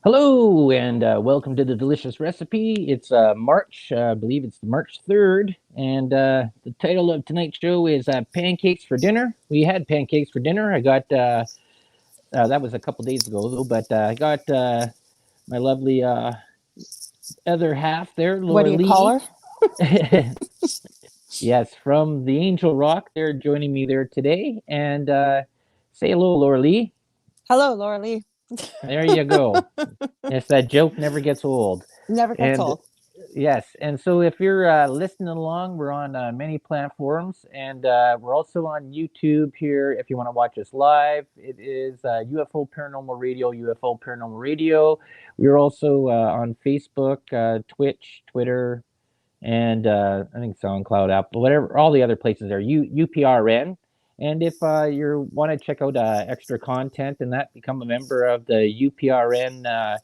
Hello, and welcome to the delicious recipe. It's March, I believe it's March 3rd, and the title of tonight's show is Pancakes for Dinner. We had pancakes for dinner. I got that was a couple days ago, though, but I got my lovely other half there, What do you call Lorilei. her? Yes, from the Angel Rock. They're joining me there today, and say hello, Lorilei. Hello, Laura Lee. There you go. Yes, that joke never gets old. Never gets And old. yes, and so if you're listening along, we're on many platforms, and we're also on YouTube here. If you want to watch us live, it is UFO Paranormal Radio, UFO Paranormal Radio. We're also on Facebook, Twitch, Twitter, and I think SoundCloud, Apple, whatever, all the other places there. UPRN. And if you want to check out extra content and that, become a member of the UPRN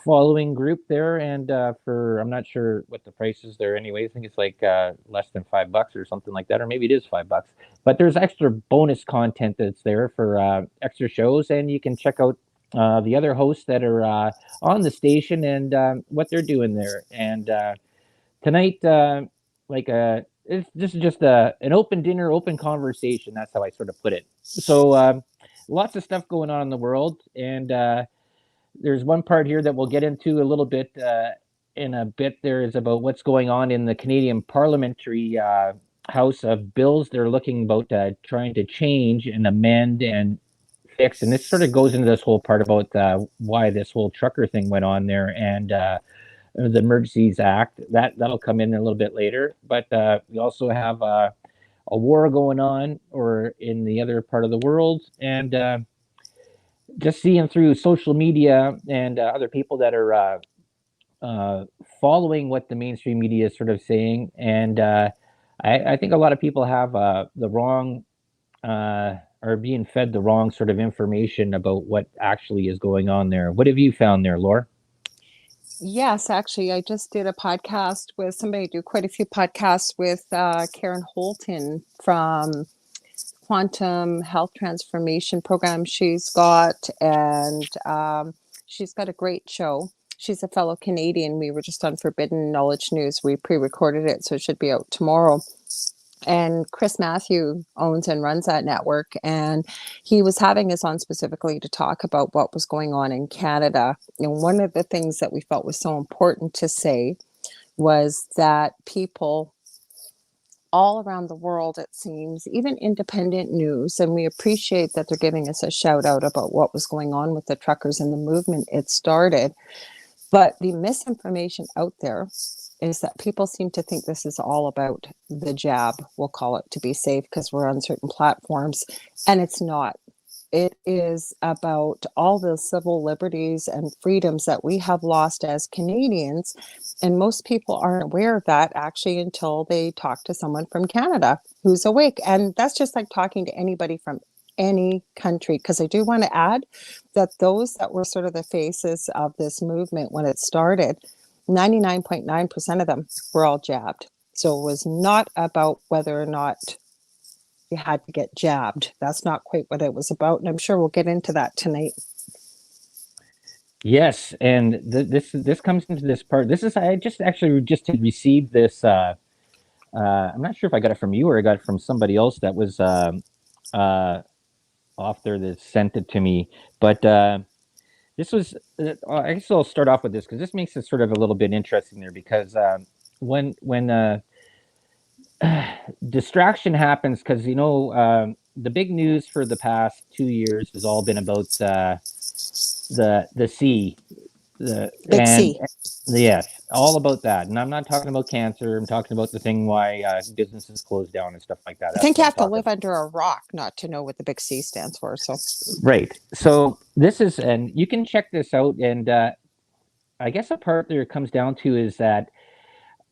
following group there. And for, I'm not sure what the price is there anyway. I think it's like less than $5 or something like that, or maybe it is $5. But there's extra bonus content that's there for extra shows, and you can check out the other hosts that are on the station and what they're doing there. And tonight, this is just an open dinner, open conversation. That's how I sort of put it. So lots of stuff going on in the world, and there's one part here that we'll get into a little bit in a bit. There is about what's going on in the Canadian parliamentary House of bills. They're looking about trying to change and amend and fix, and this sort of goes into this whole part about why this whole trucker thing went on there, and the Emergencies Act. That'll come in a little bit later. But we also have a war going on, or in the other part of the world, and just seeing through social media and other people that are uh, following what the mainstream media is sort of saying, and I think a lot of people have the wrong. Are being fed the wrong sort of information about what actually is going on there. What have you found there, Laura? Yes, actually, I just did a podcast with somebody. I do quite a few podcasts with Karen Holton from Quantum Health Transformation Program. She's got a great show. She's a fellow Canadian. We were just on Forbidden Knowledge News. We pre-recorded it, so it should be out tomorrow. And Chris Matthew owns and runs that network, and he was having us on specifically to talk about what was going on in Canada. And one of the things that we felt was so important to say was that people all around the world, it seems, even independent news, and we appreciate that they're giving us a shout out about what was going on with the truckers and the movement it started. But the misinformation out there is that people seem to think this is all about the jab, we'll call it, to be safe because we're on certain platforms. And it's not. It is about all the civil liberties and freedoms that we have lost as Canadians. And most people aren't aware of that actually until they talk to someone from Canada who's awake. And that's just like talking to anybody from any country. Because I do want to add that those that were sort of the faces of this movement when it started, 99.9% of them were all jabbed. So it was not about whether or not you had to get jabbed. That's not quite what it was about. And I'm sure we'll get into that tonight. Yes, and this comes into this part. This is I just actually just had received this. I'm not sure if I got it from you or I got it from somebody else that was uh, off there that sent it to me. But this was. I guess I'll start off with this because this makes it sort of a little bit interesting there because when distraction happens because the big news for the past 2 years has all been about the sea, the Big and C. yes, all about that. And I'm not talking about cancer. I'm talking about the thing why businesses close down and stuff like that. I That's think you what I'm have to talking live about. under a rock not to know what the big C stands for. So, Right. So this is, and you can check this out. And I guess a part there it comes down to is that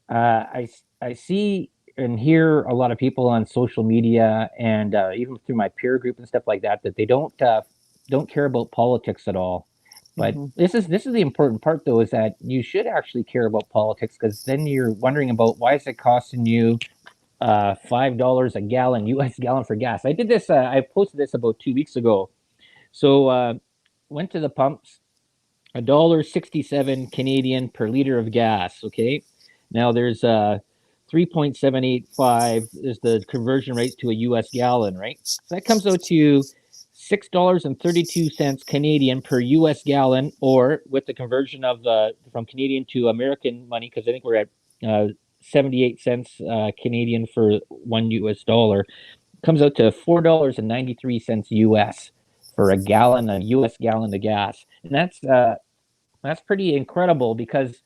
I see and hear a lot of people on social media and even through my peer group and stuff like that that they don't care about politics at all. But mm-hmm. this is the important part though is that you should actually care about politics because then you're wondering about why is it costing you $5 a gallon U.S. gallon for gas. I did this. I posted this about 2 weeks ago. So went to the pumps $1.67 Canadian per liter of gas. Okay, now there's 3.785 is the conversion rate to a U.S. gallon, right? So that comes out to $6.32 Canadian per U.S. gallon, or with the conversion of from Canadian to American money, because I think we're at 78 cents Canadian for $1 comes out to $4.93 US for a US gallon of gas. And that's pretty incredible because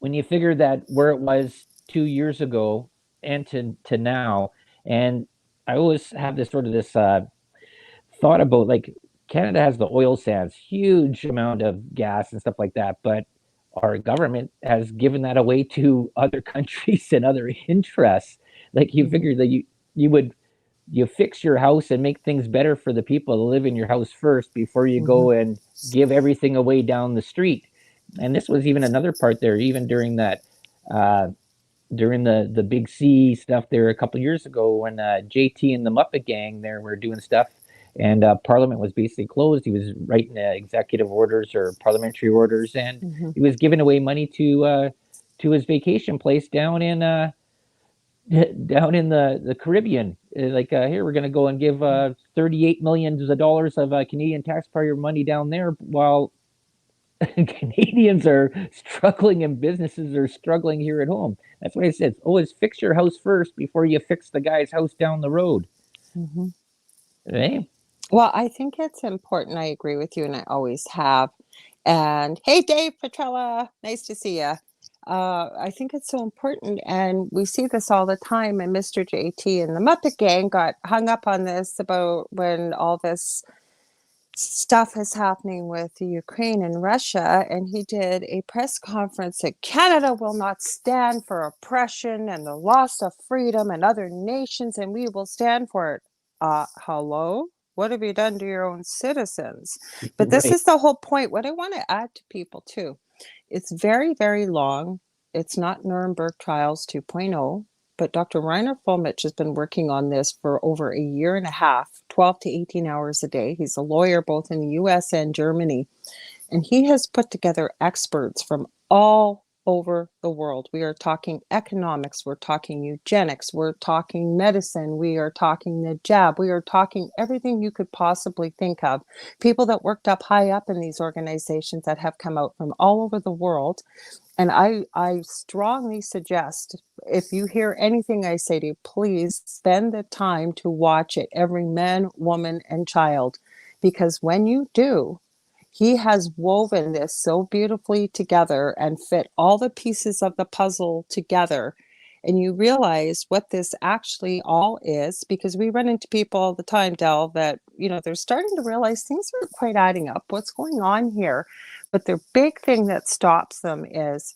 when you figure that where it was 2 years ago and to now, and I always have this sort of this thought about like Canada has the oil sands, huge amount of gas and stuff like that, but our government has given that away to other countries and other interests. Like you Mhm. figure that you would you fix your house and make things better for the people that live in your house first before you Mhm. go and give everything away down the street. And this was even another part there, even during that during the big C stuff there a couple of years ago when JT and the Muppet Gang there were doing stuff and Parliament was basically closed. He was writing executive orders or parliamentary orders, and Mhm. he was giving away money to his vacation place down in the Caribbean. Like here, we're going to go and give $38 million of Canadian taxpayer money down there, while Canadians are struggling and businesses are struggling here at home. That's why I said always fix your house first before you fix the guy's house down the road. Mhm. Hey, Well, I think it's important. I agree with you, and I always have. And hey, Dave Petrella, nice to see you. I think it's so important, and we see this all the time. And Mr. JT and the Muppet Gang got hung up on this about when all this stuff is happening with the Ukraine and Russia, and he did a press conference that Canada will not stand for oppression and the loss of freedom and other nations, and we will stand for it. Hello? What have you done to your own citizens? But this right. is the whole point. What I want to add to people too, it's very, very long. It's not Nuremberg Trials 2.0, but Dr. Rainer Fulmich has been working on this for over a year and a half, 12 to 18 hours a day. He's a lawyer both in the US and Germany, and he has put together experts from all over the world. We are talking economics, we're talking eugenics, we're talking medicine, we are talking the jab, we are talking everything you could possibly think of. People that worked up high up in these organizations that have come out from all over the world. And I strongly suggest, if you hear anything I say to you, please spend the time to watch it, every man, woman, and child. Because when you do, he has woven this so beautifully together and fit all the pieces of the puzzle together. And you realize what this actually all is, because we run into people all the time, Del, that, they're starting to realize things aren't quite adding up. What's going on here? But the big thing that stops them is,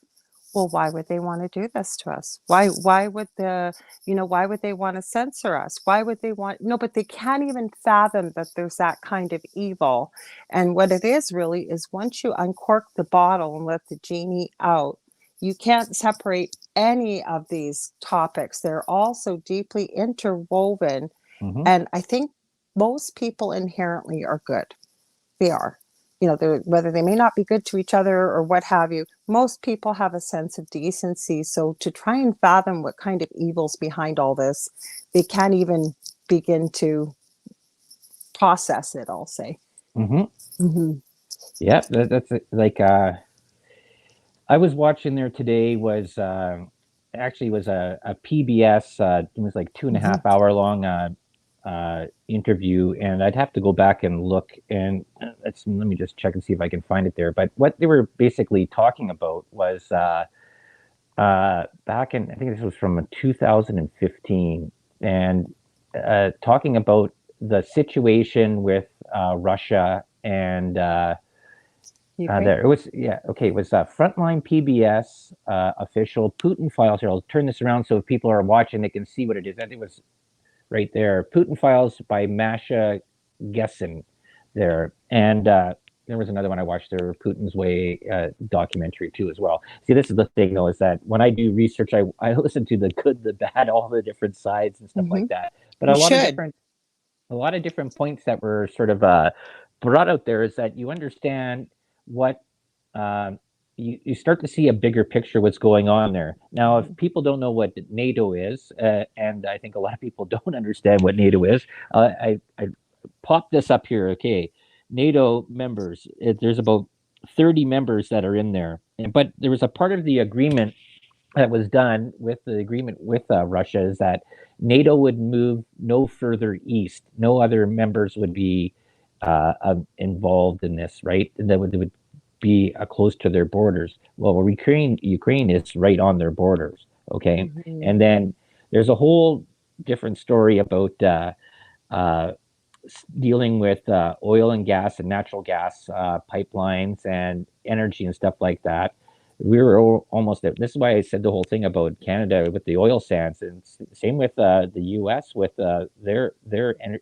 well, why would they want to do this to us? Why would they want to censor us? Why would they want, no, but they can't even fathom that there's that kind of evil. And what it is really is, once you uncork the bottle and let the genie out, you can't separate any of these topics. They're all so deeply interwoven. Mm-hmm. And I think most people inherently are good. They are. Whether they may not be good to each other or what have you, most people have a sense of decency. So to try and fathom what kind of evil's behind all this, they can't even begin to process it, I'll say. Mm-hmm. Mm-hmm. Yeah, that's like I was watching there today was actually was a PBS. It was like two and a Mm-hmm. half hour long interview, and I'd have to go back and look. And let me just check and see if I can find it there. But what they were basically talking about was back in, I think this was from 2015, and talking about the situation with Russia and Ukraine. there it was. Yeah, okay, it was Frontline PBS official Putin files. Here, I'll turn this around so if people are watching, they can see what it is. I think it was right there. Putin files by Masha Gessen there, and there was another one I watched there, Putin's Way documentary too as well. See, this is the thing though, is that when I do research, I listen to the good, the bad, all the different sides and stuff Mm-hmm. like that. But You should. a lot of different points that were sort of brought out there is that you understand what you start to see a bigger picture what's going on there. Now, if Mhm. people don't know what NATO is, and I think a lot of people don't understand what NATO is, I popped this up here. Okay, NATO members. There's about 30 members that are in there, but there was a part of the agreement that was done with the agreement with Russia is that NATO would move no further east. No other members would be involved in this, right? And that would be close to their borders. Well, Ukraine is right on their borders, okay? Mhm. And then there's a whole different story about uh, dealing with oil and gas and natural gas pipelines and energy and stuff like that. We were almost at, this is why I said the whole thing about Canada with the oil sands, and same with the U.S. with their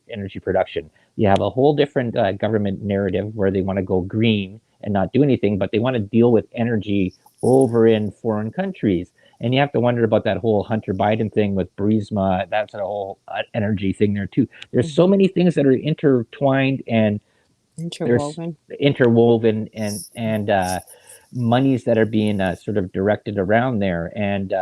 energy production. You have a whole different government narrative where they want to go green and not do anything, but they want to deal with energy over in foreign countries. And you have to wonder about that whole Hunter Biden thing with Burisma. That's a whole energy thing there too. There's so Mhm. many things that are intertwined and there's Interwoven. interwoven and monies that are being sort of directed around there. And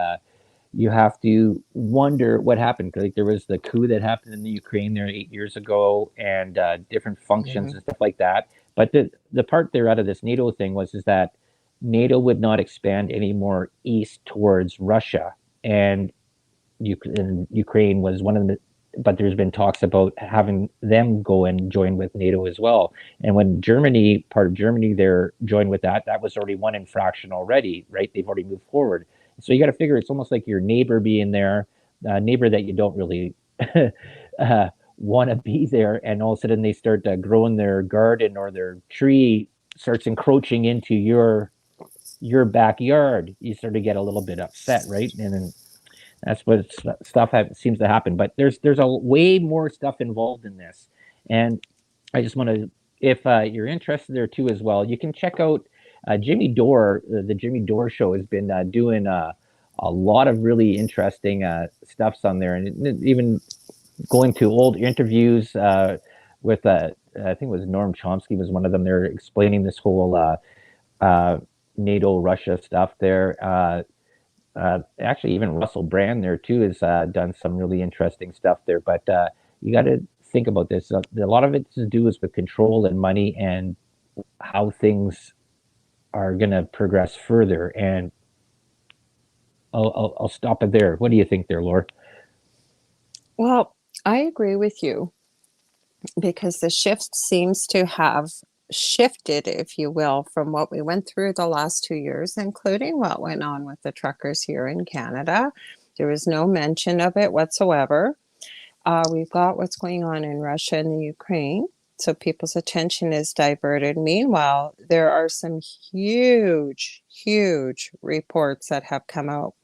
you have to wonder what happened. Like there was the coup that happened in the Ukraine there 8 years ago, and different functions Mhm. and stuff like that. But the part there out of this NATO thing was is that NATO would not expand any more east towards Russia, and Ukraine was one of the. But there's been talks about having them go and join with NATO as well. And when Germany, part of Germany, there joined with that, that was already one infraction already, right? They've already moved forward. So you got to figure it's almost like your neighbor being there, a neighbor that you don't really want to be there, and all of a sudden they start growing their garden or their tree starts encroaching into your backyard. You sort of get a little bit upset, right? And then that's what seems to happen. But there's a way more stuff involved in this, and I just want to, if you're interested there too as well, you can check out Jimmy Dore. The Jimmy Dore show has been doing a lot of really interesting stuffs on there, and even going to old interviews with I think it was Norm Chomsky was one of them. They're explaining this whole NATO Russia stuff there. Actually, even Russell Brand there too has done some really interesting stuff there. But you got to think about this. A lot of it to do is with control and money and how things are going to progress further. And I'll stop it there. What do you think there, Laura? Well, I agree with you because the shift seems to have shifted, if you will, from what we went through the last 2 years, including what went on with the truckers here in Canada. There was no mention of it whatsoever. We've got what's going on in Russia and the Ukraine. So people's attention is diverted. Meanwhile, there are some huge, huge reports that have come out.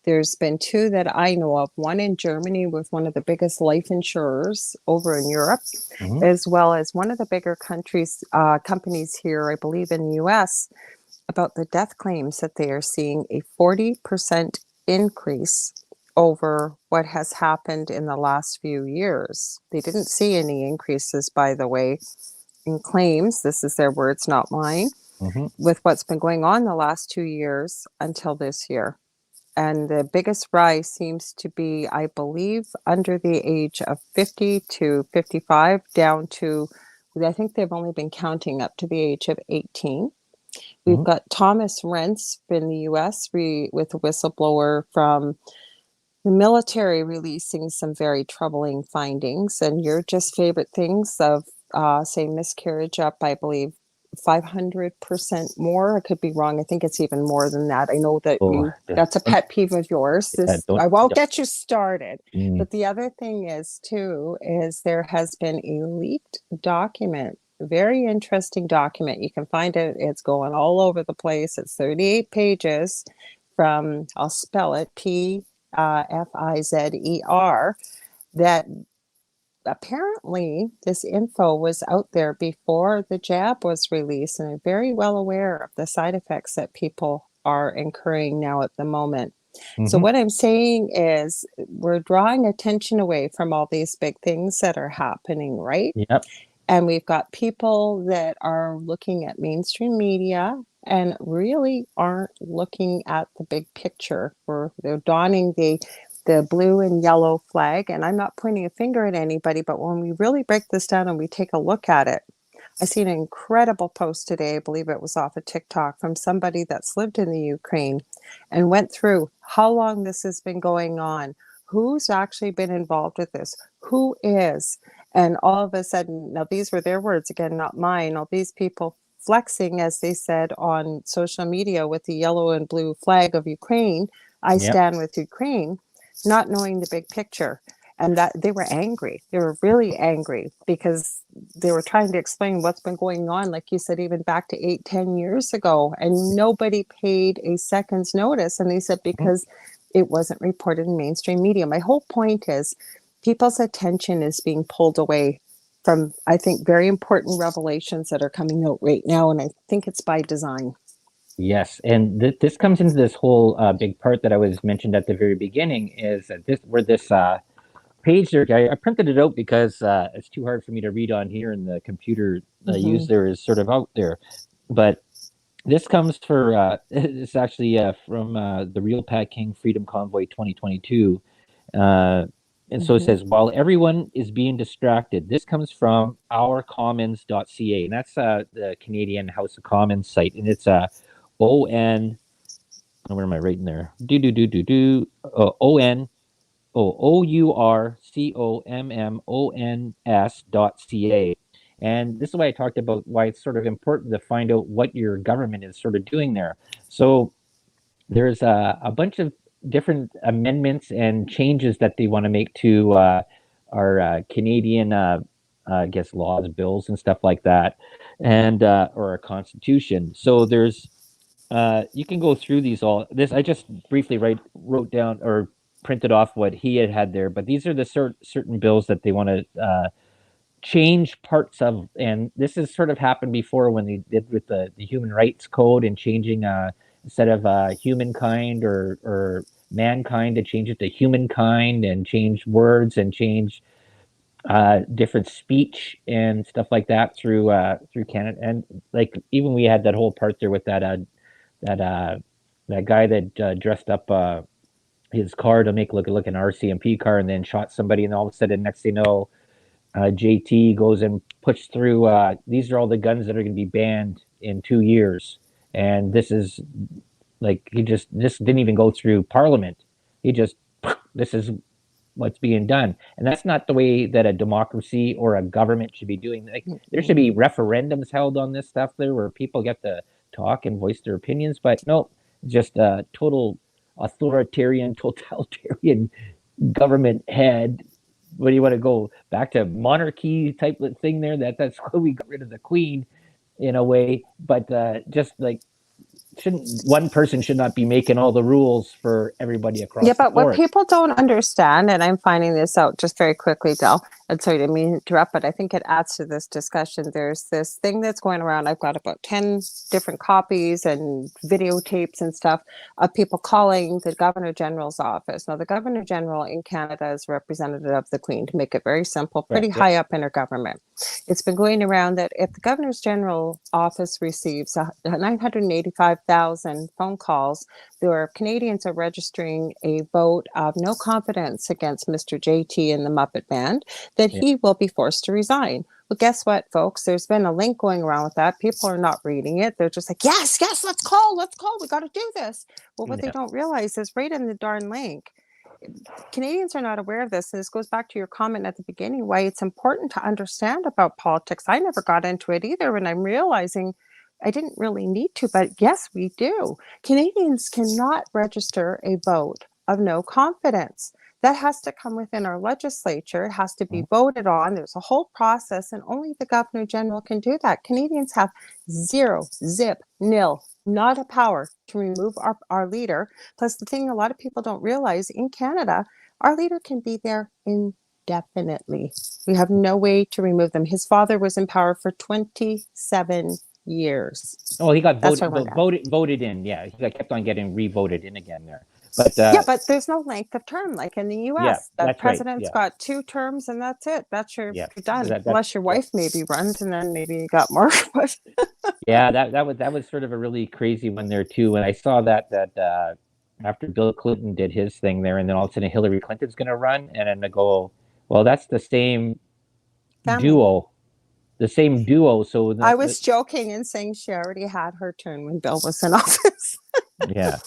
There's been two that I know of, one in Germany with one of the biggest life insurers over in Europe, Mm-hmm. as well as one of the bigger companies here, I believe in the US, about the death claims that they are seeing a 40% increase over what has happened in the last few years. They didn't see any increases, by the way, in claims. This is their words, not mine, Mm-hmm. with what's been going on the last 2 years until this year. And the biggest rise seems to be, I believe, under the age of 50 to 55, down to, I think they've only been counting up to the age of 18. We've Mm-hmm. got Thomas Rentz in the US with a whistleblower from the military releasing some very troubling findings. And your just favorite things of, say, miscarriage up, I believe, 500% more. I could be wrong. I think it's even more than that. I know that Oh, that's a pet peeve of yours. This, don't, I won't don't get you started. mm, But the other thing is, too, is there has been a leaked document, very interesting document. You can find it. It's going all over the place. It's 38 pages from, I'll spell it, Pfizer, that apparently this info was out there before the jab was released, and I'm very well aware of the side effects that people are incurring now at the moment. So mm-hmm. what I'm saying is we're drawing attention away from all these big things that are happening, right? Yep. And we've got people that are looking at mainstream media and really aren't looking at the big picture. They're donning the blue and yellow flag. And I'm not pointing a finger at anybody, but when we really break this down and we take a look at it, I seen an incredible post today, I believe it was off of TikTok, from somebody that's lived in the Ukraine and went through how long this has been going on, who's actually been involved with this, who is. And all of a sudden, now these were their words again, not mine, all these people flexing, as they said on social media, with the yellow and blue flag of Ukraine. I Yep. stand with Ukraine, not knowing the big picture. And that they were angry. They were really angry because they were trying to explain what's been going on, like you said, even back to 8-10 years ago, and nobody paid a second's notice. And they said because it wasn't reported in mainstream media. My whole point is people's attention is being pulled away from, I think, very important revelations that are coming out right now, and I think it's by design. Yes, and this comes into this whole big part that I was mentioned at the very beginning is that this page there. I printed it out because it's too hard for me to read on here, and the computer use there is sort of out there. But this comes for it's actually from the Real Pat King Freedom Convoy 2022. And so it says, while everyone is being distracted, this comes from ourcommons.ca, and that's the Canadian House of Commons site, and it's ON. Where am I writing there? ON. OURCOMMONS.ca. And this is why I talked about why it's sort of important to find out what your government is sort of doing there. So there's a bunch of different amendments and changes that they want to make to our Canadian, I guess, laws, bills, and stuff like that, and or our constitution. So there's you can go through these all. This I just briefly wrote down or printed off what he had there, but these are the certain bills that they want to change parts of, and this has sort of happened before when they did with the Human Rights Code and changing instead of humankind or mankind to change it to humankind and change words and change different speech and stuff like that through Canada. And like even we had that whole part there with that guy that dressed up his car to make look like an RCMP car and then shot somebody, and all of a sudden next thing you know, JT goes and puts through these are all the guns that are going to be banned in 2 years, and this is like this didn't even go through Parliament. He just this is what's being done, and that's not the way that a democracy or a government should be doing. Like there should be referendums held on this stuff there where people get to talk and voice their opinions, but no, just a total authoritarian, totalitarian government head. What do you want to go back to monarchy type of thing there? That's why we got rid of the queen in a way, but just like shouldn't one person should not be making all the rules for everybody across Yeah, the but what board? people don't understand, and I'm finding this out just very quickly, Del, and sorry to mean to interrupt, but I think it adds to this discussion. There's this thing that's going around. I've got about 10 different copies and videotapes and stuff of people calling the Governor General's office. Now, the Governor General in Canada is representative of the Queen, to make it very simple, pretty Correct. Yep. high up in her government. It's been going around that if the Governor's General office receives 985,000 phone calls, there Canadians are registering a vote of no confidence against Mr. JT and the Muppet Band, that he will be forced to resign. Well, guess what, folks? There's been a link going around with that. People are not reading it. They're just like, yes, let's call. We got to do this. Well, what they don't realize is right in the darn link, Canadians are not aware of this. And this goes back to your comment at the beginning, why it's important to understand about politics. I never got into it either. And I'm realizing I didn't really need to, but yes, we do. Canadians cannot register a vote of no confidence. That has to come within our legislature. It has to be voted on. There's a whole process, and only the Governor General can do that. Canadians have zero, zip, nil, not a power to remove our leader. Plus, the thing a lot of people don't realize, in Canada, our leader can be there indefinitely. We have no way to remove them. His father was in power for 27 years. Oh, he got voted in. Yeah, he kept on getting re-voted in again there. But but there's no length of term like in the yeah, US. The that's right. president's Yeah, got 2 terms and that's it. yeah, You're done. that's Unless your yeah. wife maybe runs and then maybe you got more. But Yeah, that was sort of a really crazy one there too. When I saw that after Bill Clinton did his thing there, and then all of a sudden Hillary Clinton's going to run, and then I go, well, that's the same family. duo, the same duo. So I that was joking and saying she already had her turn when Bill was in office. yeah,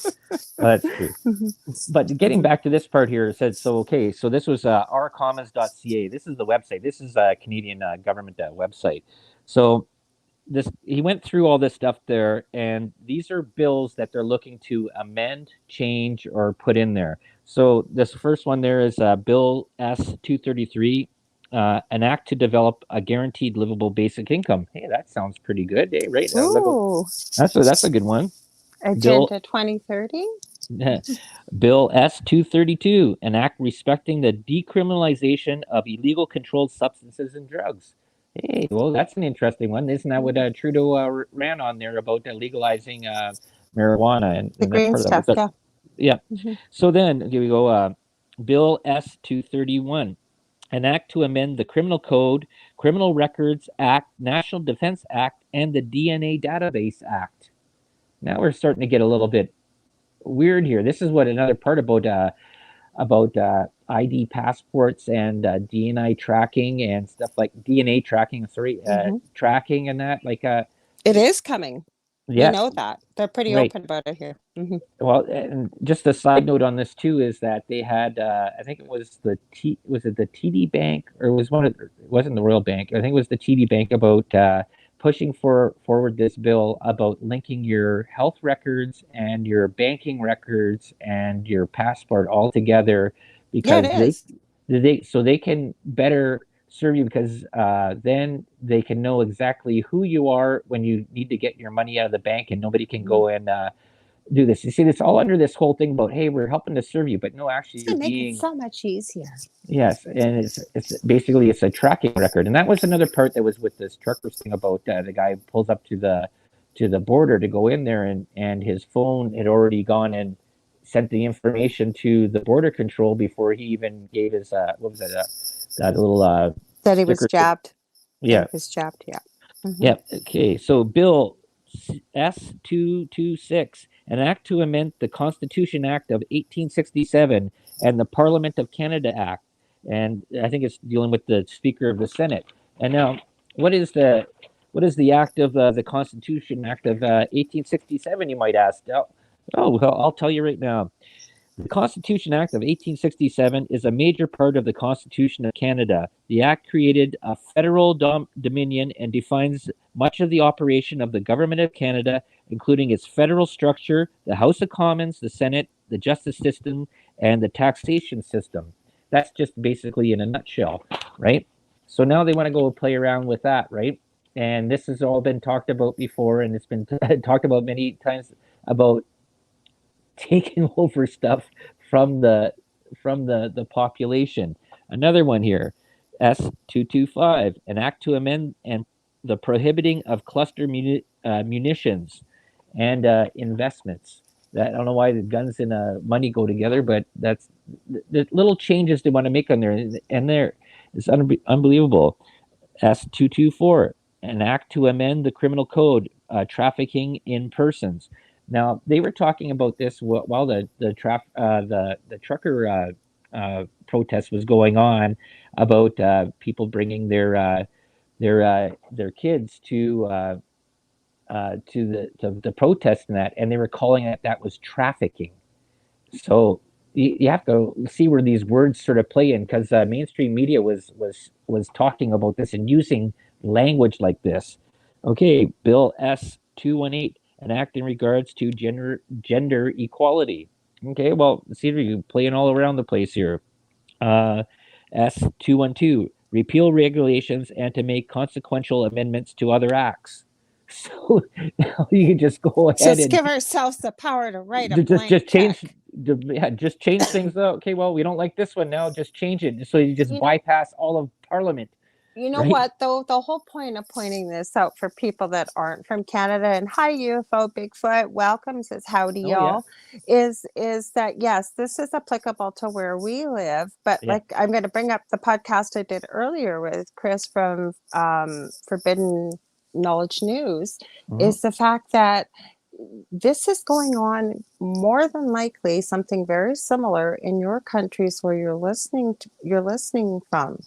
well, that's true. Mhm. But getting Mhm. back to this part here, it said so. Okay, so this was rcommons.ca. This is the website. This is a Canadian government website. So this he went through all this stuff there, and these are bills that they're looking to amend, change, or put in there. So this first one there is Bill S-233, an act to develop a guaranteed livable basic income. Hey, that sounds pretty good. Hey, right? Ooh, That's a good one. Bill Agenda 2030. Bill S-232, an act respecting the decriminalization of illegal controlled substances and drugs. Hey, well, that's an interesting one. Isn't that what Trudeau ran on there about legalizing marijuana The and that green part of stuff, it? But, yeah. yeah. Hmm. So then, here we go. Bill S-231, an act to amend the Criminal Code, Criminal Records Act, National Defense Act, and the DNA Database Act. Now we're starting to get a little bit weird here. This is what another part about ID passports and DNA tracking and stuff like DNA tracking. Sorry, Hmm. tracking and that. Like, It is coming. We yes, know that. They're pretty right. open about it here. Hmm. Well, and just a side note on this too is that they had, I think it was was it the TD Bank or was it wasn't the Royal Bank? I think it was the TD Bank about pushing forward this bill about linking your health records and your banking records and your passport all together Yeah, it because is. they can better serve you because then they can know exactly who you are when you need to get your money out of the bank and nobody can Mhm. go and do this. You see, it's all under this whole thing about, hey, we're helping to serve you, but no, actually, It's you're gonna make it being so much easier. yes, and it's basically it's a tracking record, and that was another part that was with this trucker thing about the guy pulls up to the border to go in there, and his phone had already gone and sent the information to the border control before he even gave his what was it that little That he was sticker. jabbed. That Yeah, he was jabbed. Yeah. Hmm. yeah. Okay. So Bill S-226, an act to amend the Constitution Act of 1867 and the Parliament of Canada Act. And I think it's dealing with the Speaker of the Senate. And now, what is the act of the Constitution Act of 1867, you might ask? Well, I'll tell you right now. The Constitution Act of 1867 is a major part of the Constitution of Canada. The Act created a federal dominion and defines much of the operation of the Government of Canada, including its federal structure, the House of Commons, the Senate, the justice system, and the taxation system. That's just basically in a nutshell, right? So now they want to go play around with that, right? And this has all been talked about before, and it's been talked about many times about taking over stuff from the population. Another one here, S-225, an act to amend and the prohibiting of cluster munitions and investments. That, I don't know why the guns and money go together, but that's the little changes they want to make on there, and there it's unbelievable. S-224, an act to amend the criminal code, trafficking in persons. Now they were talking about this while the trucker protest was going on about people bringing their kids to the protest and that, and they were calling it that was trafficking. So you have to see where these words sort of play in because mainstream media was talking about this and using language like this. Okay, Bill S-218, an act in regards to gender equality. Okay, well, see, you're playing all around the place here. Uh, S-212, repeal regulations and to make consequential amendments to other acts. So now you can just go ahead Just and give ourselves the power to write a blank just change check. yeah, just change things out. Okay, well, we don't like this one now, just change it so you just You know, bypass all of parliament. You know right? what, though? The whole point of pointing this out for people that aren't from Canada, and hi, UFO Bigfoot, welcome, says howdy, Oh yeah, y'all, is that yes, this is applicable to where we live. But yeah. like, I'm going to bring up the podcast I did earlier with Chris from Forbidden Knowledge News, Hmm. is the fact that this is going on more than likely something very similar in your countries where you're listening from.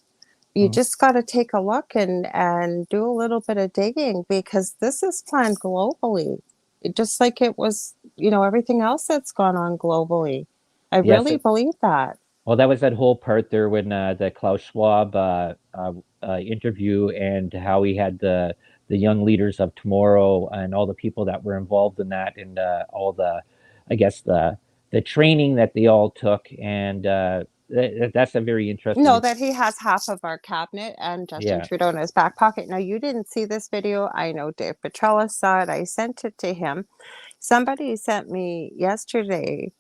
You Hmm. just got to take a look and do a little bit of digging, because this is planned globally, just like it was, everything else that's gone on globally. I Yes. really believe that. Well, that was that whole part there when the Klaus Schwab interview, and how he had the young leaders of tomorrow and all the people that were involved in that, and all the, I guess the training that they all took, and that's a very interesting. No, that he has half of our cabinet and Justin Yeah. Trudeau in his back pocket. Now, you didn't see this video. I know Dave Petrella saw it. I sent it to him. Somebody sent me yesterday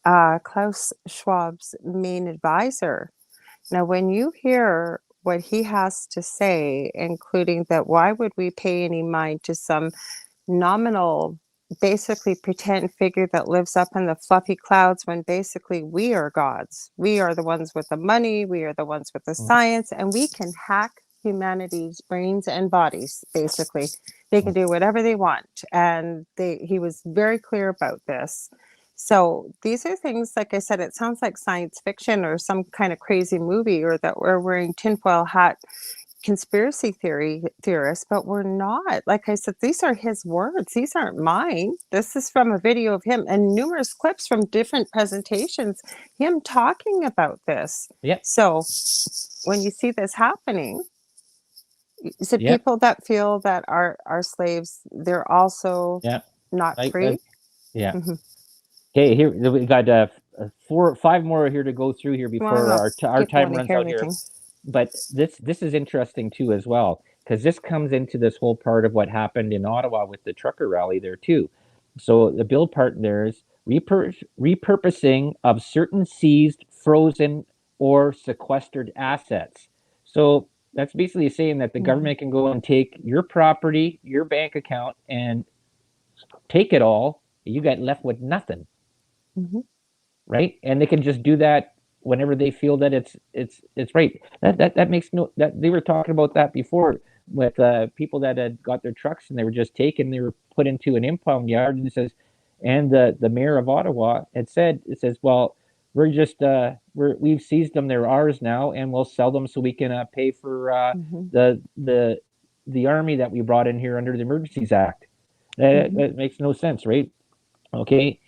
Klaus Schwab's main advisor. Now, when you hear what he has to say, including that why would we pay any mind to some nominal, basically pretend figure that lives up in the fluffy clouds, when basically we are gods. We are the ones with the money, we are the ones with the Mhm. science, and we can hack humanity's brains and bodies, basically. They can do whatever they want. And he was very clear about this. So these are things, like I said, it sounds like science fiction or some kind of crazy movie, or that we're wearing tinfoil hat conspiracy theorists, but we're not. Like I said, these are his words. These aren't mine. This is from a video of him and numerous clips from different presentations, him talking about this. Yeah. So when you see this happening, is it Yeah. people that feel that are slaves, they're also Yeah. not I free? yeah. Mm-hmm. Okay, here we got four, five more here to go through here Well, before no, our people time want to runs hear out here. anything. But this is interesting too as well, because this comes into this whole part of what happened in Ottawa with the trucker rally there too. So the bill part there is repurposing of certain seized, frozen, or sequestered assets. So that's basically saying that the Mm-hmm. government can go and take your property, your bank account, and take it all. You got left with nothing, Mm-hmm. right? And they can just do that whenever they feel that it's right. That makes no, that they were talking about that before with people that had got their trucks and they were just taken, they were put into an impound yard, and it says, and the mayor of Ottawa had said, it says, well, we've seized them, they're ours now, and we'll sell them so we can pay for Mm-hmm. the the army that we brought in here under the Emergencies Act. Mm-hmm. That makes no sense, right? Okay,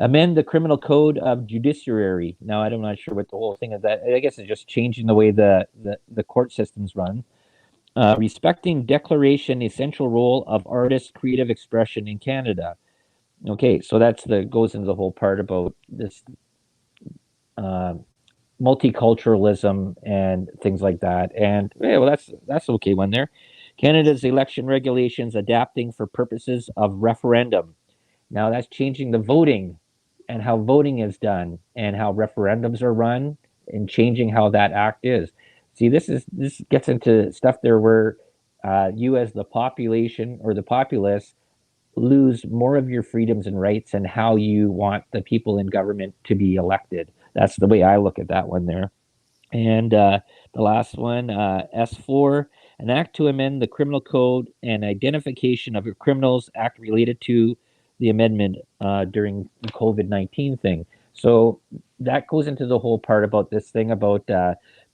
amend the criminal code of judiciary. Now, I'm not sure what the whole thing is. That I guess it's just changing the way the court systems run. Respecting declaration essential role of artist creative expression in Canada. Okay, so that's the goes into the whole part about this uh, multiculturalism and things like that. And yeah, well, that's okay one there. Canada's election regulations adapting for purposes of referendum. Now that's changing the voting and how voting is done and how referendums are run, and changing how that act is. See, this gets into stuff there where you as the population or the populace lose more of your freedoms and rights, and how you want the people in government to be elected. That's the way I look at that one there. And the last one, S4, an act to amend the criminal code and identification of criminals act related to the amendment during the COVID-19 thing. So that goes into the whole part about this thing about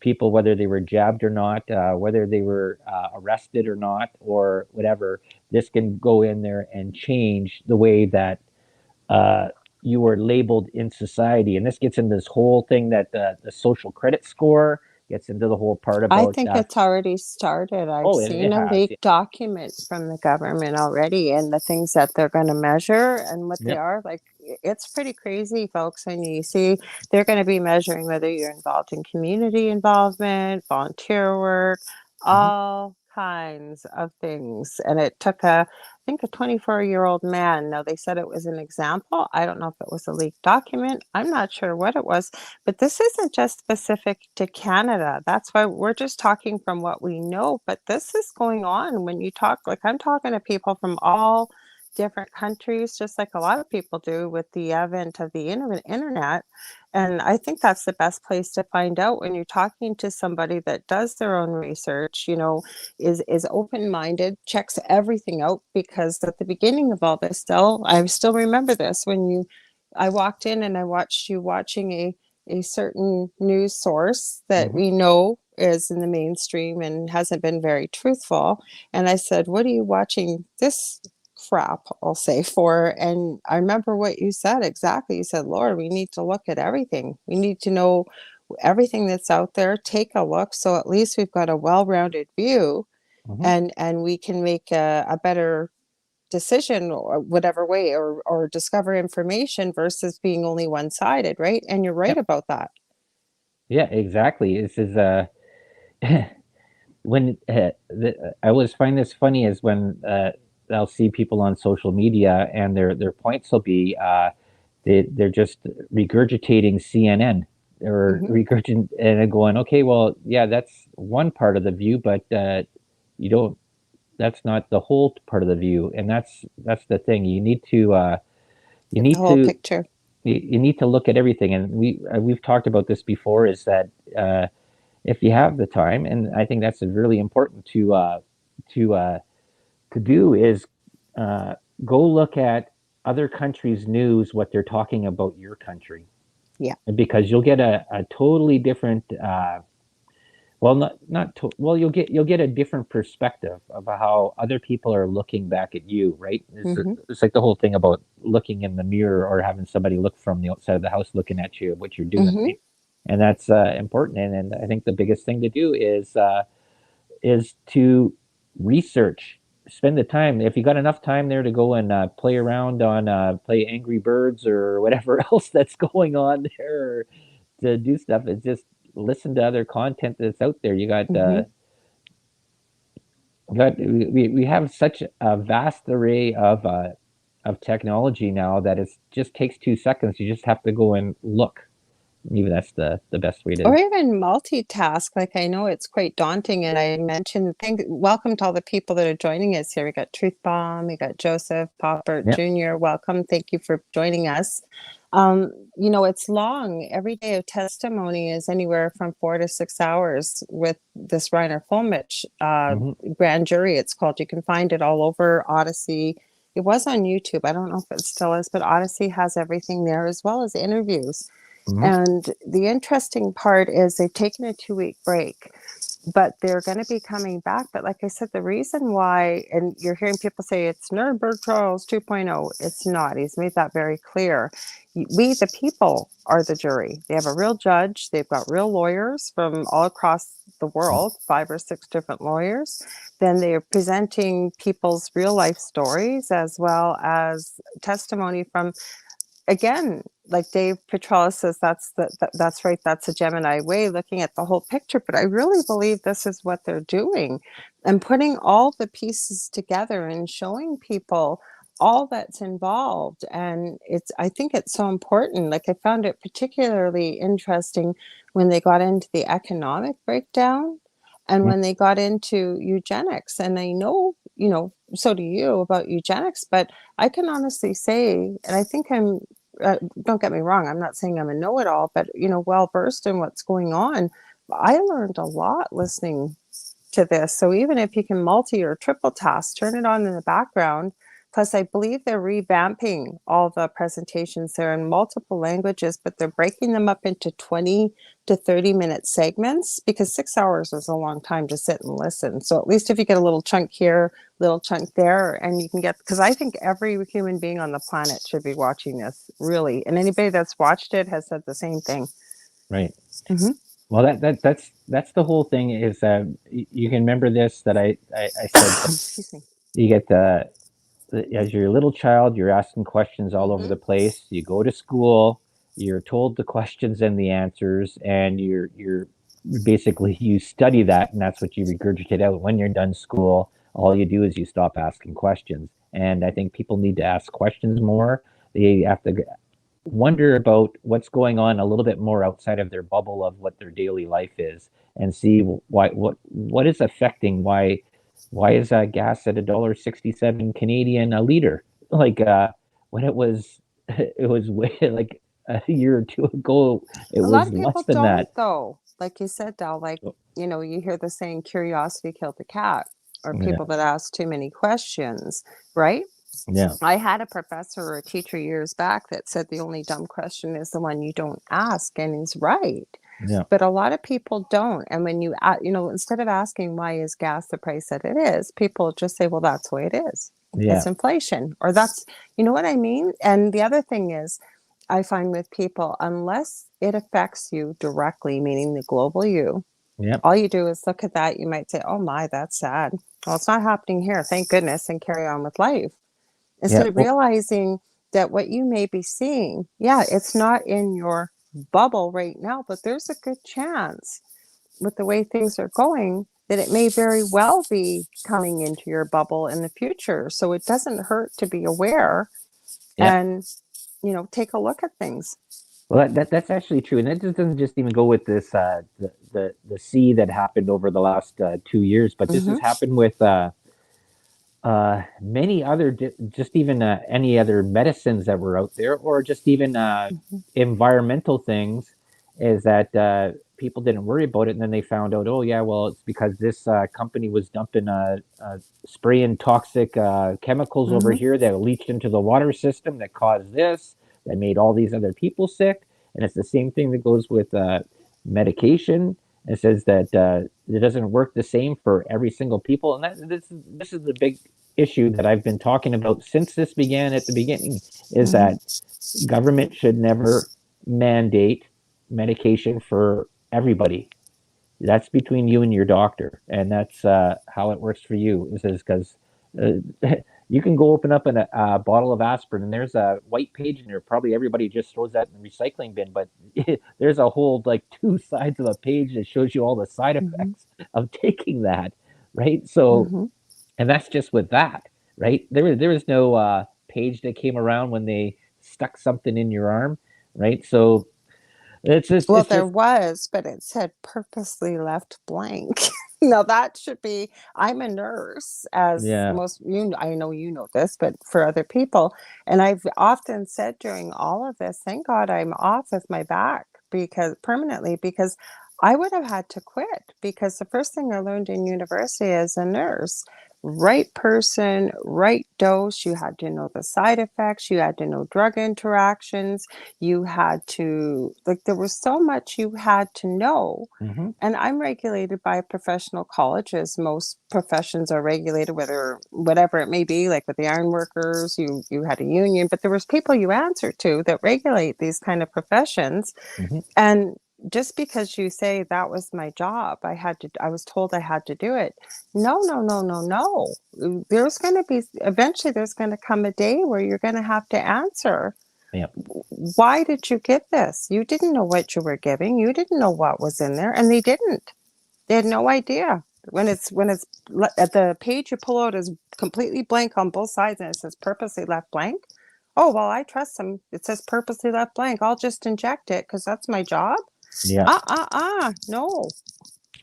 people, whether they were jabbed or not, whether they were arrested or not, or whatever. This can go in there and change the way that uh, you were labeled in society. And this gets into this whole thing that the social credit score gets into the whole part I about. think it's already started. I've Oh, it seen a has. leaked document from the government already, and the things that they're going to measure and what they Yep. are. Like, it's pretty crazy, folks. And you see, they're going to be measuring whether you're involved in community involvement, volunteer work, Mm-hmm. all kinds of things. And it took I think a 24-year-old man. Now they said it was an example. I don't know if it was a leaked document. I'm not sure what it was, but this isn't just specific to Canada. That's why we're just talking from what we know. But this is going on when you talk, like I'm talking to people from all different countries, just like a lot of people do with the advent of the internet. And I think that's the best place to find out when you're talking to somebody that does their own research, is open-minded, checks everything out. Because at the beginning of all this, still, I still remember this when I walked in and I watched you watching a certain news source that Mhm. we know is in the mainstream and hasn't been very truthful. And I said, "What are you watching this crap," I'll say, for? And I remember what you said exactly. You said, "Lord, we need to look at everything. We need to know everything that's out there, take a look, so at least we've got a well-rounded view, Mhm. and we can make a better decision or whatever way, or discover information versus being only one-sided," right? And you're right Yep. about that. Yeah, exactly. This is when I always find this funny is when I'll see people on social media and their points will be they're just regurgitating CNN or Hmm. regurgitating and going, okay, well, yeah, that's one part of the view, but you don't. That's not the whole part of the view, and that's the thing. You Get the need whole to picture. you need to look at everything, and we've talked about this before. Is that if you have the time, and I think that's really important to to do, is uh, go look at other countries' news, what they're talking about your country, Yeah. because you'll get a totally different. Well, well, you'll get a different perspective of how other people are looking back at you, right? Hmm. It's like the whole thing about looking in the mirror or having somebody look from the outside of the house looking at you, what you're doing, Hmm. right? And that's important. And I think the biggest thing to do is to research. Spend the time. If you got enough time there to go and play around on play Angry Birds or whatever else that's going on there, or to do stuff, it's just listen to other content that's out there. Hmm. We have such a vast array of technology now that it just takes 2 seconds. You just have to go and look. Maybe that's the best way Or to. even multitask. Like, I know it's quite daunting, and I mentioned, welcome to all the people that are joining us here. We got Truth Bomb, we got Joseph Poppert Yeah. Jr. Welcome. Thank you for joining us. It's long. Every day of testimony is anywhere from 4 to 6 hours with this Reiner Fulmich Hmm. grand jury, it's called. You can find it all over Odyssey. It was on YouTube. I don't know if it still is, but Odyssey has everything there, as well as interviews. Hmm. And the interesting part is they've taken a 2 week break, but they're going to be coming back. But like I said, the reason why, and you're hearing people say it's Nuremberg Trials 2.0, it's not. He's made that very clear. We, the people, are the jury. They have a real judge. They've got real lawyers from all across the world, 5 or 6 different lawyers. Then they are presenting people's real life stories, as well as testimony from, again, like Dave Petrella says, that's right, that's a Gemini way, looking at the whole picture. But I really believe this is what they're doing, and putting all the pieces together and showing people all that's involved. And I think it's so important. Like, I found it particularly interesting when they got into the economic breakdown and when they got into eugenics. And I know, so do you, about eugenics, but I can honestly say, and I think don't get me wrong, I'm not saying I'm a know-it-all, but well versed in what's going on. I learned a lot listening to this. So even if you can multi or triple task, turn it on in the background. Plus, I believe they're revamping all the presentations. They're in multiple languages, but they're breaking them up into 20 to 30-minute segments, because 6 hours is a long time to sit and listen. So at least if you get a little chunk here, little chunk there, and you can get, because I think every human being on the planet should be watching this, really. And anybody that's watched it has said the same thing. Right. Hmm. Well, that's the whole thing. Is you can remember this that I said that Excuse me. you get as you're a little child, you're asking questions all over Hmm. the place. You go to school, you're told the questions and the answers, and basically you study that, and that's what you regurgitate out. When you're done school, all you do is you stop asking questions. And I think people need to ask questions more. They have to wonder about what's going on a little bit more outside of their bubble of what their daily life is, and see what is affecting why is gas at $1.67 Canadian a liter, like when it was it was way like a year or two ago it A lot was of less people than don't, that. though. Like you said, Dal, like, So, you hear the saying, curiosity killed the cat, or yeah, people that ask too many questions, right? yeah, I had a professor or a teacher years back that said the only dumb question is the one you don't ask, and he's right. yeah, But a lot of people don't. And when instead of asking why is gas the price that it is, people just say, well, that's the way it is. yeah, It's inflation, or that's, you know what I mean? And the other thing is, I find with people, unless it affects you directly, meaning the global you, yeah, all you do is look at that. You might say, oh my, that's sad. Well, it's not happening here. Thank goodness, and carry on with life. yeah. Instead of Well, realizing that what you may be seeing, yeah, it's not in your bubble right now, but there's a good chance with the way things are going that it may very well be coming into your bubble in the future. So it doesn't hurt to be aware yeah. and, take a look at things. Well, that's actually true, and that just doesn't just even go with this the sea that happened over the last 2 years, but this has Mm-hmm. happened with many other just even any other medicines that were out there, or just even Mm-hmm. environmental things, is that people didn't worry about it, and then they found out, oh yeah, well it's because this company was dumping spraying toxic chemicals over Mm-hmm. here that leached into the water system that caused this, that made all these other people sick. And it's the same thing that goes with medication. It says that it doesn't work the same for every single people, and this is the big issue that I've been talking about since this began at the beginning, is Mm-hmm. that government should never mandate medication for everybody. That's between you and your doctor, and that's how it works for you. Is because you can go open up a bottle of aspirin, and there's a white page in there. Probably everybody just throws that in the recycling bin, but there's a whole like two sides of a page that shows you all the side Mm-hmm. effects of taking that, right? So, Mm-hmm. and that's just with that, right? There was no page that came around when they stuck something in your arm, right? So it's just Well, it's there just was, but it said purposely left blank. Now that should be, I'm a nurse, as yeah. most I know you know this, but for other people. And I've often said during all of this, thank God I'm off with my back because permanently, because I would have had to quit, because the first thing I learned in university as a nurse, right person, right dose, you had to know the side effects, you had to know drug interactions, you had to, like, there was so much you had to know. Hmm. And I'm regulated by a professional college, as most professions are regulated, whether whatever it may be. Like with the iron workers, you had a union, but there was people you answer to that regulate these kind of professions. Hmm. And just because you say that was my job, I was told I had to do it. No, no, no, no, no. There's going to be, eventually there's going to come a day where you're going to have to answer, Yeah. why did you give this? You didn't know what you were giving. You didn't know what was in there, and they didn't. They had no idea. When it's at the page you pull out is completely blank on both sides, and it says purposely left blank. Oh well, I trust them. It says purposely left blank. I'll just inject it because that's my job. Yeah. No.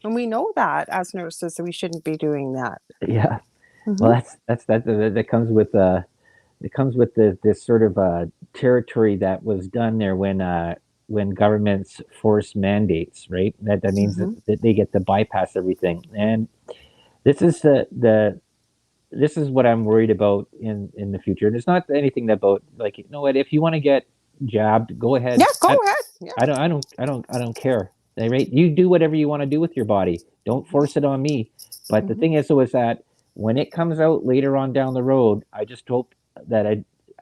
And we know that as nurses, that we shouldn't be doing that. Yeah. Well, Mm-hmm. that comes with it comes with this sort of territory that was done there when governments force mandates, right? That means Mm-hmm. that they get to bypass everything, and this is the this is what I'm worried about in the future. And it's not anything about, like, you know what, if you want to get jabbed, go Yeah, ahead. go ahead. Yeah. I don't care. Right? You do whatever you want to do with your body. Don't Mm-hmm. force it on me. But the Mm-hmm. thing is, though, is that when it comes out later on down the road, I just hope that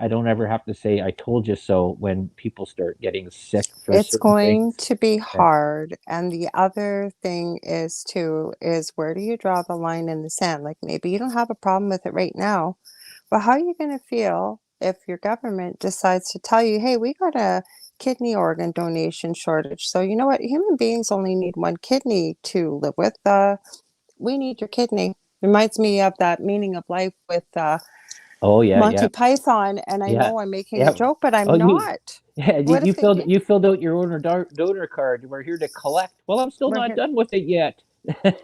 I don't ever have to say I told you so when people start getting sick for It's certain going things. to be Yeah. hard. And the other thing is too, is where do you draw the line in the sand? Like maybe you don't have a problem with it right now, but how are you going to feel if your government decides to tell you, hey, we got to kidney organ donation shortage. So you know what? Human beings only need one kidney to live with. We need your kidney. Reminds me of that meaning of life with Oh yeah, Monty yeah, Python. And I yeah, know I'm making a yeah. joke, but Oh, I'm not. yeah, What if they did? you filled out your donor card. We're here to collect. Well, I'm still We're not here. done with it yet.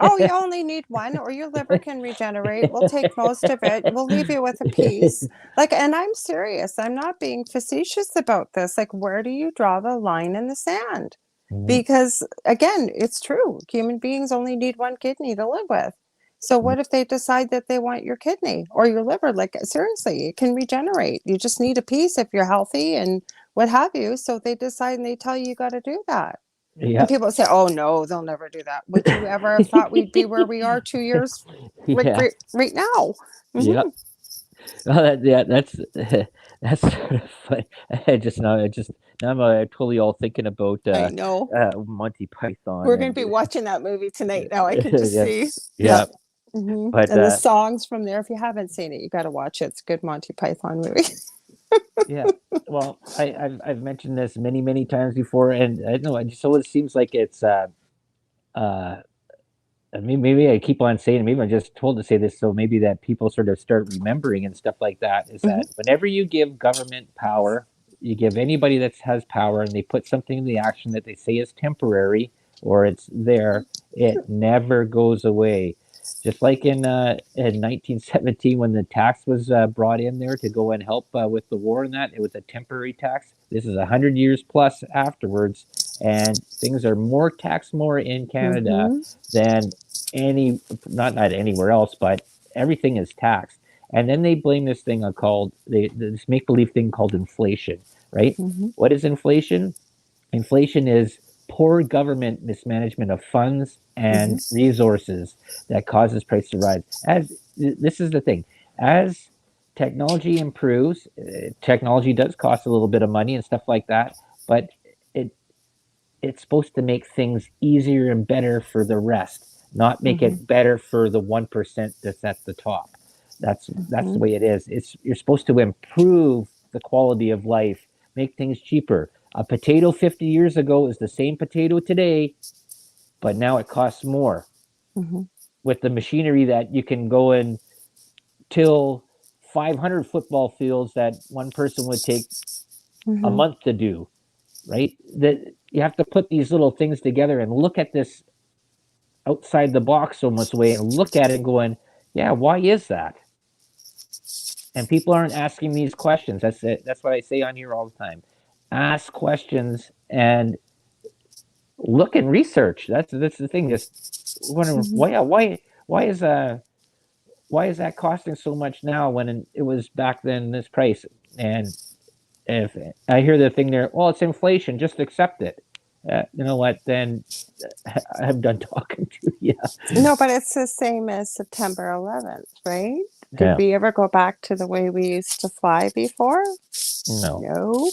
Oh, you only need one, or your liver can regenerate. We'll take most of it. We'll leave you with a piece. Like, and I'm serious. I'm not being facetious about this. Like, where do you draw the line in the sand? Mhm. Because again, it's true. Human beings only need one kidney to live with. So what if they decide that they want your kidney or your liver? Like, seriously, it can regenerate. You just need a piece if you're healthy and what have you. So they decide and they tell you got to do that. And Yeah. people say, "Oh no, they'll never do that." Would you ever have thought we'd be where we are 2 years, like Yeah. right now? Yeah. Hmm. Oh, yeah, that's sort of funny. I just now I'm totally all thinking about I know. Monty Python We're going to and be watching that movie tonight. Now I can just yeah, see. Yeah. yeah. But And the songs from there. If you haven't seen it, you got to watch it. It's a good Monty Python movie. yeah. Well, I've mentioned this many times before, and I know it just always seems like it's uh I mean, maybe I keep on saying it, maybe I'm just told to say this so maybe that people sort of start remembering and stuff like that is Hmm. that whenever you give government power, you give anybody that has power and they put something in the action that they say is temporary or it's there, it never goes away. Just like in 1917 when the tax was brought in there to go and help with the war and that, it was a temporary tax. This is 100 years plus afterwards, and things are more taxed more in Canada Hmm. than any not anywhere else, but everything is taxed. And then they blame this thing on called this make believe thing called inflation, right? Hmm. What is inflation? Inflation is poor government mismanagement of funds Hmm. and resources that causes price to rise. As this is the thing, as technology improves, technology does cost a little bit of money and stuff like that, but it it's supposed to make things easier and better for the rest, not make Hmm. it better for the 1% that's at the top. That's Hmm. the way it is. It's you're supposed to improve the quality of life, make things cheaper. A potato 50 years ago is the same potato today, but now it costs more Hmm. with the machinery that you can go and till 500 football fields that one person would take a Hmm. month to do, right? That you have to put these little things together and look at this outside the box almost way and look at it going, yeah, why is that? And people aren't asking these questions. That's it. That's what I say on here all the time. Ask questions and look and research. That's the thing. Just wondering Hmm. why is that costing so much now when it was back then this price? And if I hear the thing there, well, it's inflation. Just accept it. You know what? Then I'm done talking to you. No, but it's the same as September 11th, right? Did Yeah. we ever go back to the way we used to fly before? No. No.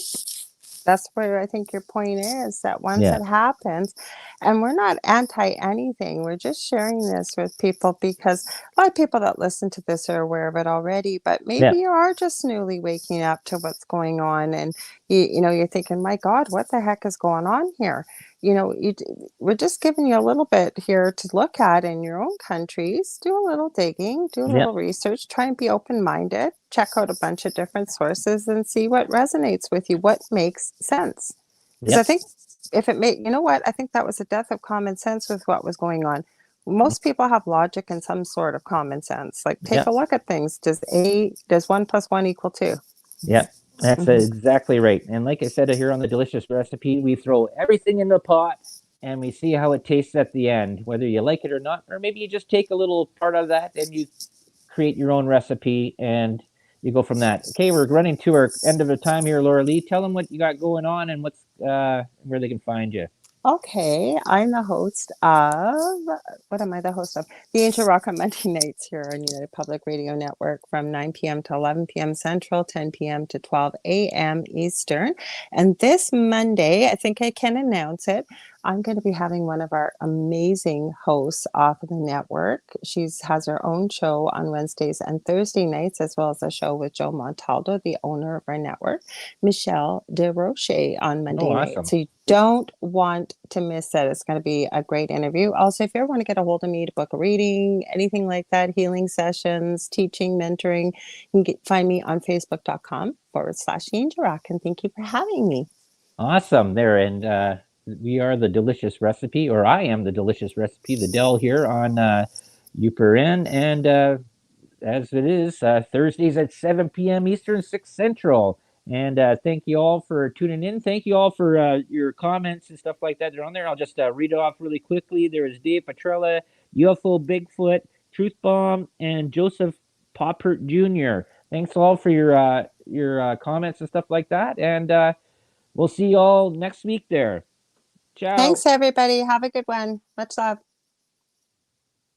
That's where I think your point is that once Yeah. it happens, and we're not anti anything, we're just sharing this with people because a lot of people that listen to this are aware of it already, but Yeah. maybe you are just newly waking up to what's going on and you know you're thinking, my God, what the heck is going on here? You know, we're just giving you a little bit here to look at in your own countries. Do a little digging, do a Yeah. little research, try and be open minded, check out a bunch of different sources and see what resonates with you, what makes sense. Because I Yep. think if it made, you know what, I think that was a death of common sense with what was going on. Most people have logic and some sort of common sense. Like, take a Yep. look at things. Does one plus one equal two? Yep. That's Mm-hmm. exactly right. And like I said here on the delicious recipe, we throw everything in the pot and we see how it tastes at the end, whether you like it or not, or maybe you just take a little part of that and you create your own recipe and you go from that. Okay, we're running to our end of the time here, Lorilei. Tell them what you got going on and what's where they can find you. Okay, I'm the host of, what am I the host of? The Angel Rock on Monday nights here on United Public Radio Network from 9 p.m. to 11 p.m. Central, 10 p.m. to 12 a.m. Eastern. And this Monday, I think I can announce it, I'm going to be having one of our amazing hosts off of the network. She has her own show on Wednesdays and Thursday nights, as well as a show with Joe Montaldo, the owner of our network, Michelle DeRoche on Oh, Monday night. awesome. So you don't want to miss that. It's going to be a great interview. Also, if you ever want to get a hold of me to book a reading, anything like that, healing sessions, teaching, mentoring, you can find me on facebook.com/Angel And thank you for having me. Awesome there. And we are the delicious recipe, or I am the delicious recipe, the Dell here on UPRN. And as it is, Thursdays at 7 p.m. Eastern, 6 Central. And thank you all for tuning in. Thank you all for your comments and stuff like that. They're on there. I'll just read it off really quickly. There's Dave Petrella, UFO Bigfoot, Truth Bomb, and Joseph Poppert Jr. Thanks all for your comments and stuff like that. And we'll see you all next week there. Ciao. Thanks, everybody. Have a good one. Much love.